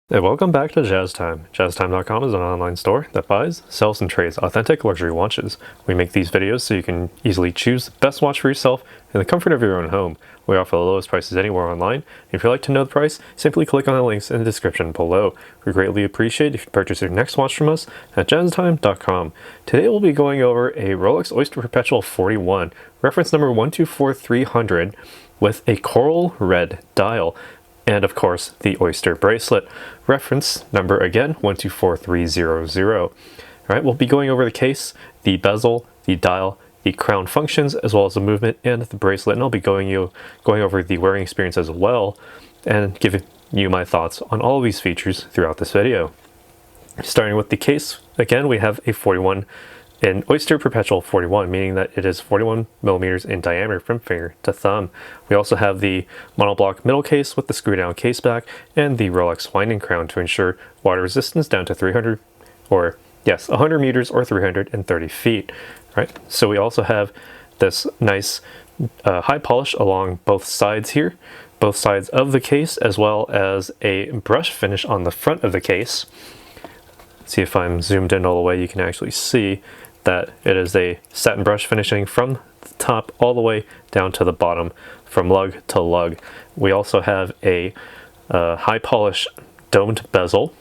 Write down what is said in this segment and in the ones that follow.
Hey, welcome back to Jazz Time. JazzTime.com is an online store that buys, sells, and trades authentic luxury watches. We make these videos so you can easily choose the best watch for yourself in the comfort of your own home. We offer the lowest prices anywhere online. If you'd like to know the price, simply click on the links in the description below. We greatly appreciate if you purchase your next watch from us at JazzTime.com. Today we'll be going over a Rolex Oyster Perpetual 41, reference number 124300, with a coral red dial. And of course, the Oyster Bracelet. Reference number again, 124300. All right, we'll be going over the case, the bezel, the dial, the crown functions, as well as the movement and the bracelet. And I'll be going over the wearing experience as well, and giving you my thoughts on all of these features throughout this video. Starting with the case, again, we have a 41 in Oyster Perpetual 41, meaning that it is 41 millimeters in diameter from finger to thumb. We also have the monoblock middle case with the screw down case back and the Rolex winding crown to ensure water resistance down to 100 meters or 330 feet. Right. So we also have this nice high polish along both sides here, both sides of the case, as well as a brush finish on the front of the case. See if I'm zoomed in all the way, you can actually see that it is a satin brush finishing from the top all the way down to the bottom, from lug to lug. We also have a high polish domed bezel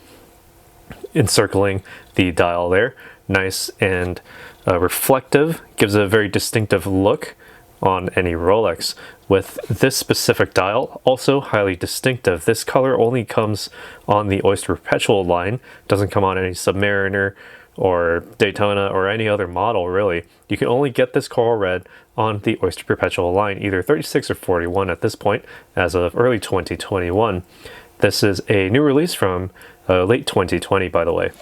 encircling the dial there. Nice and reflective, gives a very distinctive look on any Rolex. With this specific dial, also highly distinctive. This color only comes on the Oyster Perpetual line, doesn't come on any Submariner or Daytona or any other model really. You can only get this coral red on the Oyster Perpetual line, either 36 or 41 at this point, as of early 2021. This is a new release from late 2020, by the way.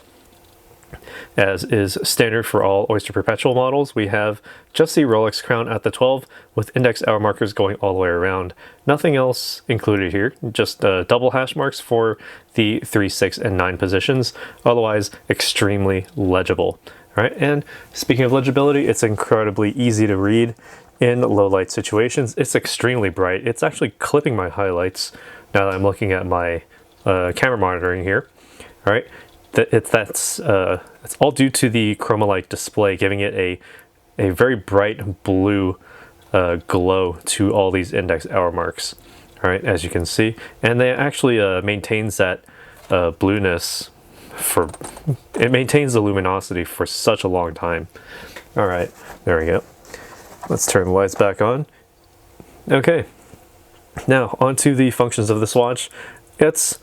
As is standard for all Oyster Perpetual models, we have just the Rolex crown at the 12 with index hour markers going all the way around. Nothing else included here, just double hash marks for the 3, 6, and 9 positions, otherwise extremely legible. Right? And speaking of legibility, it's incredibly easy to read in low light situations. It's extremely bright. It's actually clipping my highlights now that I'm looking at my camera monitoring here. All right. It's all due to the Chromalight display, giving it a very bright blue glow to all these index hour marks. All right, as you can see, and they actually maintains that blueness it maintains the luminosity for such a long time. All right, there we go. Let's turn the lights back on. Okay, now onto the functions of this watch. It's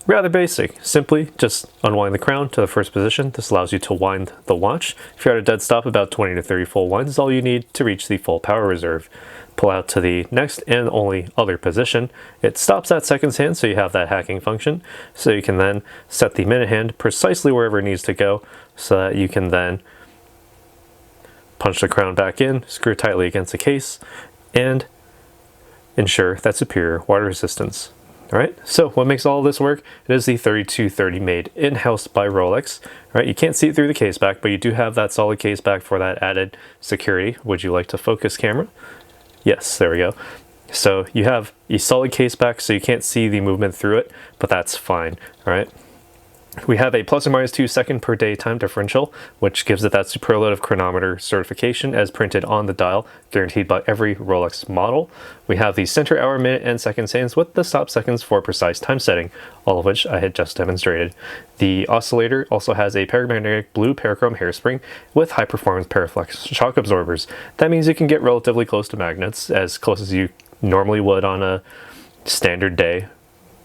rather basic. Simply just unwind the crown to the first position. This allows you to wind the watch. If you're at a dead stop, about 20 to 30 full winds is all you need to reach the full power reserve. Pull out to the next and only other position. It stops at seconds hand, so you have that hacking function. So you can then set the minute hand precisely wherever it needs to go, so that you can then punch the crown back in, screw tightly against the case, and ensure that superior water resistance. All right, so what makes all of this work? It is the 3230 made in-house by Rolex. All right, you can't see it through the case back, but you do have that solid case back for that added security. Would you like to focus, camera? Yes, there we go. So you have a solid case back, so you can't see the movement through it, but that's fine. All right. We have a plus or minus 2 second per day time differential, which gives it that superlative chronometer certification as printed on the dial, guaranteed by every Rolex model. We have the center hour, minute, and second hands with the stop seconds for precise time setting, all of which I had just demonstrated. The oscillator also has a paramagnetic blue parachrome hairspring with high performance Paraflex shock absorbers. That means you can get relatively close to magnets, as close as you normally would on a standard day.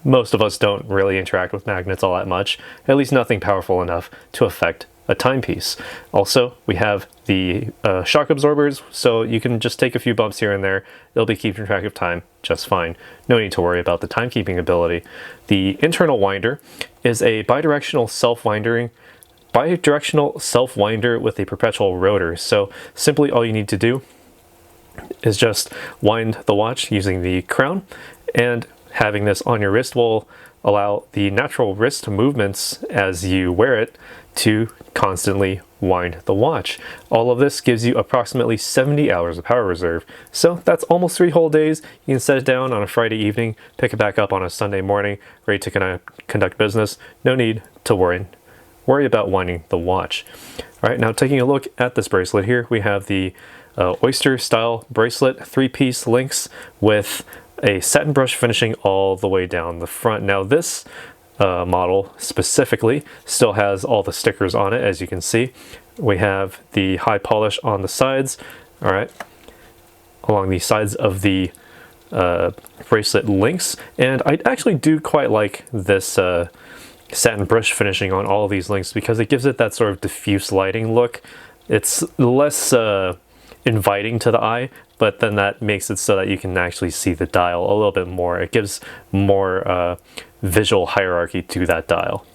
Most of us don't really interact with magnets all that much, at least nothing powerful enough to affect a timepiece. Also, we have the shock absorbers, so you can just take a few bumps here and there. It'll be keeping track of time just fine. No need to worry about the timekeeping ability. The internal winder is a bidirectional self-winder with a perpetual rotor. So simply all you need to do is just wind the watch using the crown, and having this on your wrist will allow the natural wrist movements as you wear it to constantly wind the watch. All of this gives you approximately 70 hours of power reserve. So that's almost 3 whole days. You can set it down on a Friday evening, pick it back up on a Sunday morning, ready to conduct business. No need to worry about winding the watch. All right, now taking a look at this bracelet here, we have the Oyster style bracelet, 3-piece links with a satin brush finishing all the way down the front. Now this model specifically still has all the stickers on it, as you can see. We have the high polish on the sides, all right, along the sides of the bracelet links, and I actually do quite like this satin brush finishing on all of these links because it gives it that sort of diffuse lighting look. It's less inviting to the eye, but then that makes it so that you can actually see the dial a little bit more. It gives more visual hierarchy to that dial.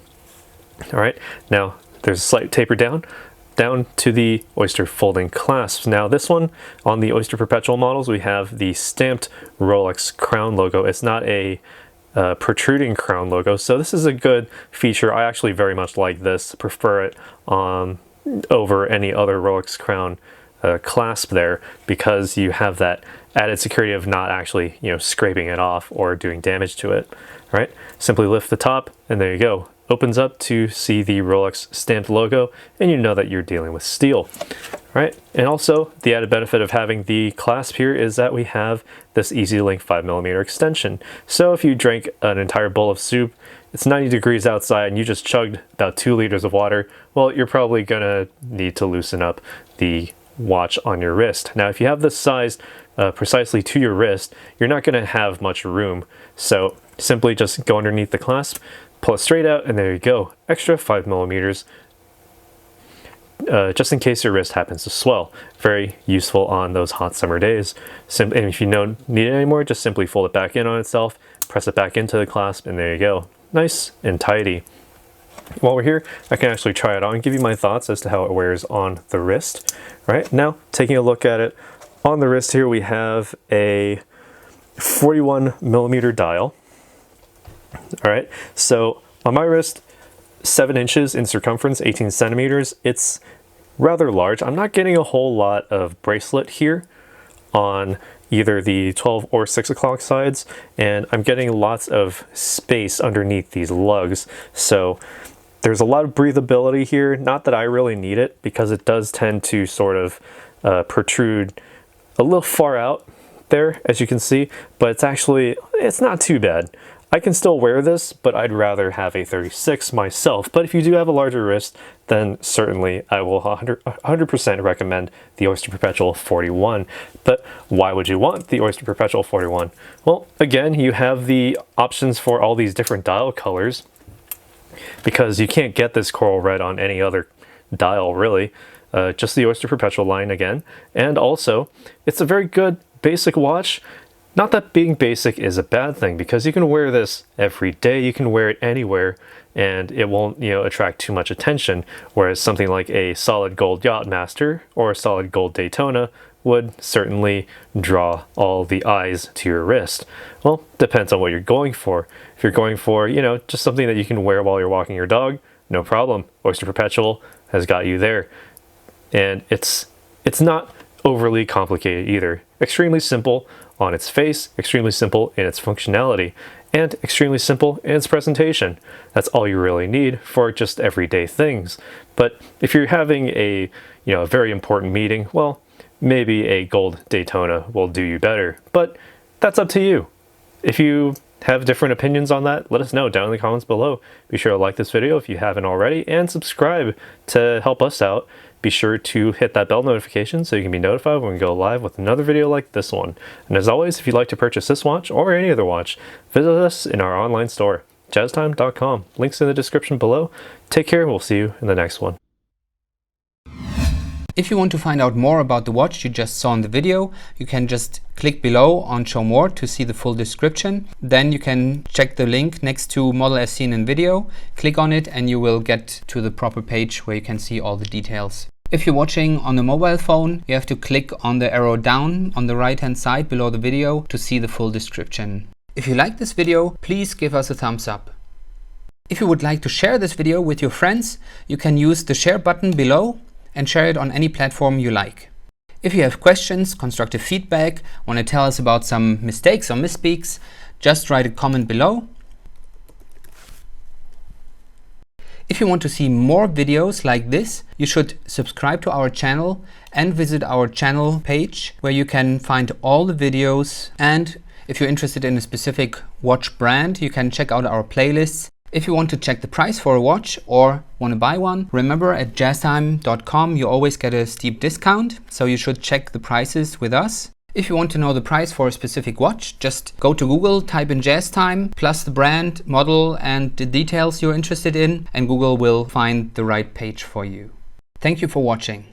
All right, now there's a slight taper down to the Oyster folding clasps. Now this one, on the Oyster Perpetual models, we have the stamped Rolex crown logo. It's not a protruding crown logo, so this is a good feature. I actually very much like this, prefer it over any other Rolex crown clasp there, because you have that added security of not actually, scraping it off or doing damage to it. All right, simply lift the top and there you go. Opens up to see the Rolex stamped logo, and you know that you're dealing with steel. All right, and also the added benefit of having the clasp here is that we have this Easy Link 5mm extension. So if you drank an entire bowl of soup, it's 90 degrees outside, and you just chugged about 2 liters of water, well, you're probably gonna need to loosen up the watch on your wrist. Now, if you have this sized precisely to your wrist, you're not gonna have much room. So simply just go underneath the clasp, pull it straight out, and there you go. Extra 5mm, just in case your wrist happens to swell. Very useful on those hot summer days. And if you don't need it anymore, just simply fold it back in on itself, press it back into the clasp, and there you go. Nice and tidy. While we're here, I can actually try it on and give you my thoughts as to how it wears on the wrist. Right now, taking a look at it on the wrist here, we have a 41mm dial. All right, so on my wrist, 7 inches in circumference, 18 centimeters. It's rather large. I'm not getting a whole lot of bracelet here on either the 12 or 6 o'clock sides, and I'm getting lots of space underneath these lugs. So there's a lot of breathability here. Not that I really need it, because it does tend to sort of protrude a little far out there, as you can see, but it's not too bad. I can still wear this, but I'd rather have a 36 myself. But if you do have a larger wrist, then certainly I will 100% recommend the Oyster Perpetual 41. But why would you want the Oyster Perpetual 41? Well, again, you have the options for all these different dial colors, because you can't get this coral red on any other dial, really. Just the Oyster Perpetual line again. And also, it's a very good basic watch. Not that being basic is a bad thing, because you can wear this every day, you can wear it anywhere, and it won't, attract too much attention, whereas something like a solid gold Yachtmaster or a solid gold Daytona would certainly draw all the eyes to your wrist. Well, depends on what you're going for. If you're going for, just something that you can wear while you're walking your dog, no problem. Oyster Perpetual has got you there. And it's not overly complicated either. Extremely simple on its face, extremely simple in its functionality, and extremely simple in its presentation. That's all you really need for just everyday things. But if you're having a very important meeting, well, maybe a gold Daytona will do you better. But that's up to you. If you have different opinions on that, let us know down in the comments below. Be sure to like this video if you haven't already, and subscribe to help us out. Be sure to hit that bell notification so you can be notified when we go live with another video like this one. And as always, if you'd like to purchase this watch or any other watch, visit us in our online store, jazztime.com. Links in the description below. Take care, and we'll see you in the next one. If you want to find out more about the watch you just saw in the video, you can just click below on Show More to see the full description. Then you can check the link next to Model as seen in video, click on it, and you will get to the proper page where you can see all the details. If you're watching on a mobile phone, you have to click on the arrow down on the right hand side below the video to see the full description. If you like this video, please give us a thumbs up. If you would like to share this video with your friends, you can use the share button below, and share it on any platform you like. If you have questions, constructive feedback, want to tell us about some mistakes or misspeaks, just write a comment below. If you want to see more videos like this, you should subscribe to our channel and visit our channel page where you can find all the videos. And if you're interested in a specific watch brand, you can check out our playlists. If you want to check the price for a watch or want to buy one, remember at jazztime.com you always get a steep discount, so you should check the prices with us. If you want to know the price for a specific watch, just go to Google, type in JazzTime, plus the brand, model and the details you're interested in, and Google will find the right page for you. Thank you for watching.